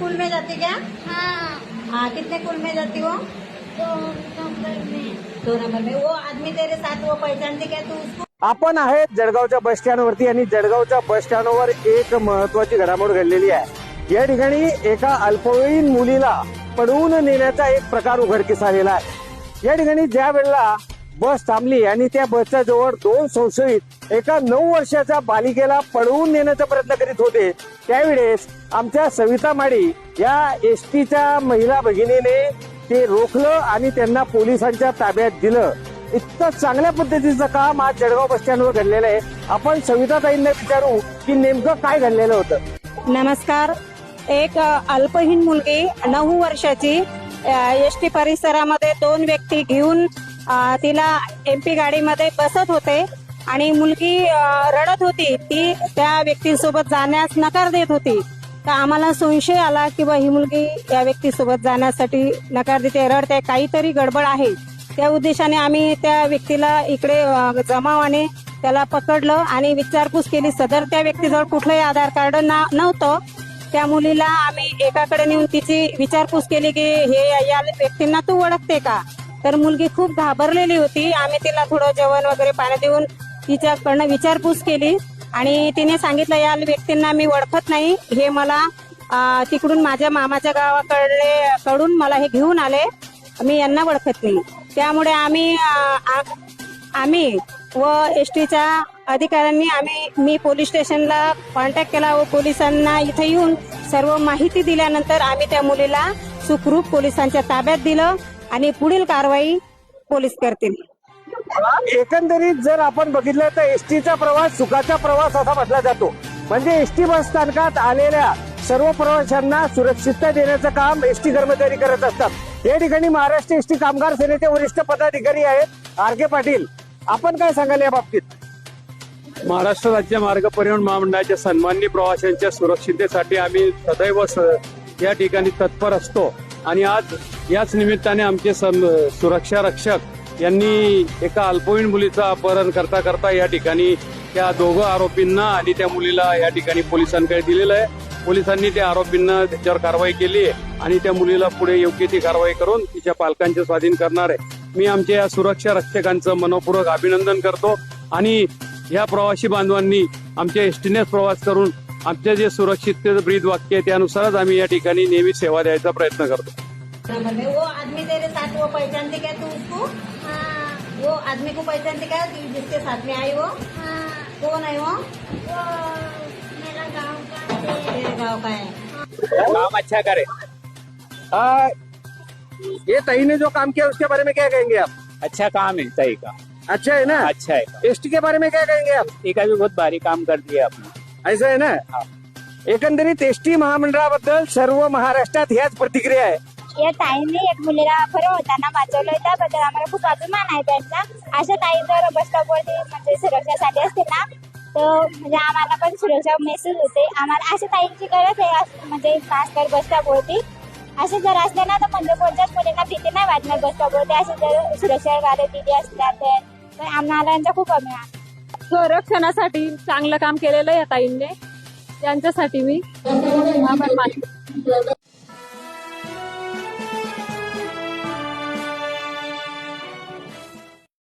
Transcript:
School में जाती क्या? हाँ, हाँ, कितने स्कूल में जाती हो? 2 नंबर में। 2 नंबर में। वो आदमी तेरे साथ वो पहचानती क्या तू उसको? आपण आहे जळगावच्या बस स्टँडवरती आणि जळगावच्या बस स्टँडवर एक महत्वाची घडामोड घडलेली आहे। या ठिकाणी एका अल्पवयीन मुलीला पळवून नेण्याचा एक प्रकार उघडकीस आलेला आहे। या ठिकाणी ज्या वेळेला बस थांबली आणि त्या बसच्या जवळ 2 संशयित एका 9 वर्षाच्या बालिकेला पळवून नेण्याचा प्रयत्न करीत होते, त्यावेळेस आमच्या सविता माडी या एसटीच्या महिला भगिनीने ते रोखलं आणि त्यांना पोलिसांच्या ताब्यात दिलं। इतकं चांगल्या पद्धतीचं काम आज जळगाव बस स्टँडवर घडलेलं आहे। आपण सविताताईंना विचारू की नेमकं काय घडलेलं होतं। नमस्कार। एक अल्पहीन मुलगी 9 वर्षाची एसटी परिसरामध्ये 2 व्यक्ती घेऊन तिला एमपी गाडीमध्ये बसत होते आणि मुलगी रडत होती। ती त्या व्यक्तीसोबत जाण्यास नकार देत होती। तर आम्हाला संशय आला की ही मुलगी या व्यक्तीसोबत जाण्यासाठी नकार देते, रडते, काहीतरी गडबड आहे। त्या उद्देशाने आम्ही त्या व्यक्तीला इकडे जमावाने त्याला पकडलं आणि विचारपूस केली। सदर त्या व्यक्तीजवळ कुठलंही आधार कार्ड नव्हतं। त्या मुलीला आम्ही एकाकडे नेऊन तिची विचारपूस केली की हे या व्यक्तींना तू ओळखते का? तर मुलगी खूप घाबरलेली होती। आम्ही तिला थोडं जेवण वगैरे पाणी देऊन तिच्याकडनं विचारपूस केली आणि तिने सांगितलं या व्यक्तींना मी ओळखत नाही, हे मला तिकडून माझ्या मामाच्या गावाकडून मला हे घेऊन आले, मी यांना ओळखत नाही। त्यामुळे आम्ही व एसटीच्या अधिकाऱ्यांनी मी पोलीस स्टेशनला कॉन्टॅक्ट केला व पोलिसांना इथे येऊन सर्व माहिती दिल्यानंतर आम्ही त्या मुलीला सुखरूप पोलिसांच्या ताब्यात दिलं आणि पुढील कारवाई पोलीस करतील। एकंदरीत जर आपण बघितलं तर एसटीचा प्रवास सुखाचा प्रवास असा म्हटला जातो। म्हणजे एसटी बस स्थानकात आलेल्या सर्व प्रवाशांना सुरक्षितता देण्याचं काम एसटी कर्मचारी करत असतात। या ठिकाणी महाराष्ट्र एसटी कामगार सेनेचे वरिष्ठ पदाधिकारी आहेत आर.के. पाटील, आपण काय सांगाल या बाबतीत? महाराष्ट्र राज्य मार्ग परिवहन महामंडळाच्या सन्माननीय प्रवाशांच्या सुरक्षिततेसाठी आम्ही सदैव या ठिकाणी तत्पर असतो आणि आज याच निमित्ताने आमचे सुरक्षा रक्षक यांनी एका अल्पवयीन मुलीचं अपहरण करता करता या ठिकाणी त्या दोघं आरोपींना आणि त्या मुलीला या ठिकाणी पोलिसांकडे दिलेलं आहे। पोलिसांनी त्या आरोपींना त्याच्यावर कारवाई केली आहे आणि त्या मुलीला पुढे योग्य ती कारवाई करून तिच्या पालकांचे स्वाधीन करणार आहे। मी आमच्या या सुरक्षा रक्षकांचं मनपूर्वक अभिनंदन करतो आणि या प्रवासी बांधवांनी आमच्या एसटीनेच प्रवास करून आमच्या जे सुरक्षिततेचं ब्रीद वाक्य आहे त्यानुसारच आम्ही या ठिकाणी नेहमी सेवा द्यायचा प्रयत्न करतो। वो आदमी तेरे साथ वो पहचानती क्या तू उसको? हाँ, वो आदमी को पहचानती क्या जिसके साथ में आई वो? हाँ, कौन है वो? वो मेरा गांव का है। तेरे गाँव का है। काम अच्छा करे। ये तई ने जो काम किया उसके बारे में क्या कहेंगे आप? अच्छा काम है सही का, अच्छा है ना? अच्छा है। एसटी के बारे में क्या कहेंगे आप? एसटी का भी बहुत भारी काम कर दिया आपने। ऐसा है ना? एकंदरीत एसटी महामंडळाबद्दल सर्व महाराष्ट्रात ह्याच प्रतिक्रिया आहे। या ताईंनी एक मुलीला अपहरण होताना वाचवलं, त्याबद्दल आम्हाला खूप अभिमान आहे त्यांचा। अशा ताई जर बस स्टॉपवरती म्हणजे सुरक्षेसाठी असतील ना तर म्हणजे आम्हाला पण सुरक्षा मेसेज होते। आम्हाला अशा ताईंची गरज आहे, म्हणजे खासकर बस स्टॉपवरती असे जर असले ना तर म्हणजे कोणत्याच मुलींना भीती नाही वाटणार बस स्टॉपवरती। असे जर सुरक्षा दिली असतात तर आम्हाला यांचा खूप अभिमान। संरक्षणासाठी चांगलं काम केलेलं आहे या ताईंनी, त्यांच्यासाठी मी आभार मानते।